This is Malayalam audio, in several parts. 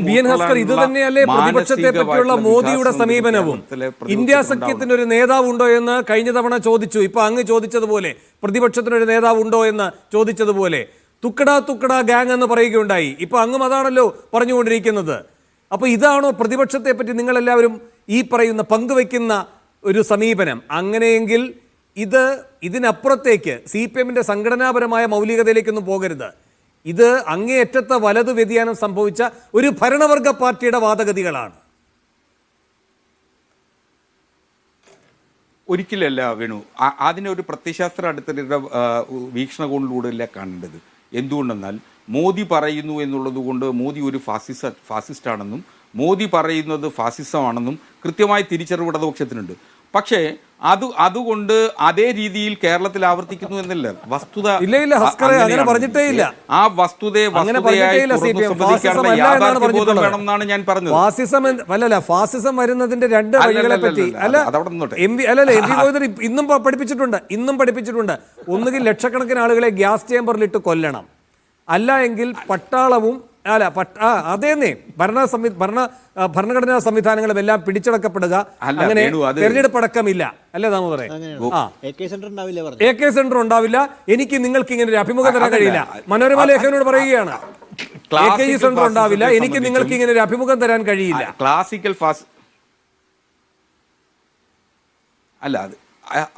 വിമർശനം ഇത് തന്നെയല്ലേ പ്രതിപക്ഷത്തെ പറ്റിയുള്ള മോദിയുടെ സമീപനവും? ഇന്ത്യ സഖ്യത്തിന് ഒരു നേതാവ് ഉണ്ടോ എന്ന് കഴിഞ്ഞ തവണ ചോദിച്ചു. ഇപ്പൊ അങ്ങ് ചോദിച്ചതുപോലെ പ്രതിപക്ഷത്തിനൊരു നേതാവ് ഉണ്ടോ എന്ന് ചോദിച്ചതുപോലെ തുക്കട തുക്കട ഗാങ് എന്ന് പറയുകയുണ്ടായി. ഇപ്പൊ അങ്ങും അതാണല്ലോ പറഞ്ഞുകൊണ്ടിരിക്കുന്നത്. അപ്പൊ ഇതാണോ പ്രതിപക്ഷത്തെ പറ്റി നിങ്ങളെല്ലാവരും ഈ പറയുന്ന പങ്കുവെക്കുന്ന ഒരു സമീപനം? അങ്ങനെയെങ്കിൽ ഇതിനപ്പുറത്തേക്ക് CPM-ന്റെ സംഘടനാപരമായ മൗലികതയിലേക്കൊന്നും പോകരുത്. ഇത് അങ്ങേയറ്റത്തെ വലതു വ്യതിയാനം സംഭവിച്ച ഒരു ഭരണവർഗ പാർട്ടിയുടെ വാദഗതികളാണ്. ഒരിക്കലല്ല വേണു, അതിനെ ഒരു പ്രത്യയശാസ്ത്ര അടിത്തറയുടെ വീക്ഷണകോണിലൂടെയല്ല കാണേണ്ടത്. എന്തുകൊണ്ടെന്നാൽ മോദി പറയുന്നു എന്നുള്ളത് കൊണ്ട് മോദി ഒരു ഫാസിസ്റ്റാണെന്നും മോദി പറയുന്നത് ഫാസിസമാണെന്നും കൃത്യമായി തിരിച്ചറിവ് ഇടതുപക്ഷത്തിനുണ്ട്. പക്ഷേ അതുകൊണ്ട് അതേ രീതിയിൽ കേരളത്തിൽ ആവർത്തിക്കുന്നു എന്നല്ല വസ്തുത. ആ വസ്തുതയെ വേണമെന്നാണ് ഞാൻ പറഞ്ഞത്. ഫാസിസം വരുന്നതിന്റെ രണ്ട് വഴികളെ പറ്റി ഇന്നും പഠിപ്പിച്ചിട്ടുണ്ട്. ഒന്നുകിൽ ലക്ഷക്കണക്കിന് ആളുകളെ ഗ്യാസ് ചേമ്പറിലിട്ട് കൊല്ലണം, അല്ല എങ്കിൽ പട്ടാളവും അതേന്നേ ഭരണഘടനാ സംവിധാനങ്ങളും എല്ലാം പിടിച്ചടക്കപ്പെടുക. അങ്ങനെ തെരഞ്ഞെടുപ്പ് അടക്കമില്ല അല്ലേ താമോദരേ? AK സെന്റർ ഉണ്ടാവില്ല. എനിക്ക് നിങ്ങൾക്ക് ഇങ്ങനെ ഒരു അഭിമുഖം തരാൻ കഴിയില്ല. മനോരമ ലേഖകനോട് പറയുകയാണ്, AK സെന്റർ ഉണ്ടാവില്ല, എനിക്ക് നിങ്ങൾക്ക് ഇങ്ങനെ ഒരു അഭിമുഖം തരാൻ കഴിയില്ല. ക്ലാസിക്കൽ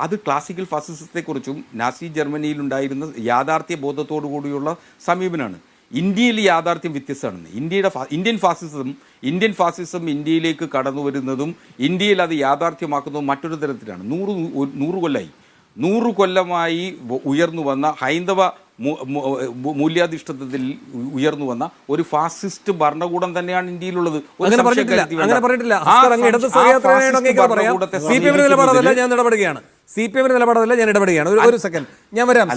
അത് ക്ലാസിക്കൽ ഫാസിസത്തെ കുറിച്ചും നാസി ജർമ്മനിയിൽ ഉണ്ടായിരുന്ന യാഥാർത്ഥ്യ ബോധത്തോടു കൂടിയുള്ള സമീപനമാണ്. ഇന്ത്യയിൽ യാഥാർത്ഥ്യം വ്യത്യസ്തമാണ്. ഇന്ത്യൻ ഫാസിസം ഇന്ത്യയിലേക്ക് കടന്നു വരുന്നതും ഇന്ത്യയിൽ അത് യാഥാർത്ഥ്യമാക്കുന്നതും മറ്റൊരു തരത്തിലാണ്. 100 കൊല്ലമായി ഉയർന്നു വന്ന ഹൈന്ദവ മൂല്യാധിഷ്ഠിതത്തിൽ ഉയർന്നു വന്ന ഒരു ഫാസിസ്റ്റ് ഭരണകൂടം തന്നെയാണ് ഇന്ത്യയിലുള്ളത്. CPM-ന്റെ നിലപാടല്ല, ഞാൻ ഇടപെടുകയാണ്. ഒരു സെക്കൻഡ്, ഞാൻ വരാം.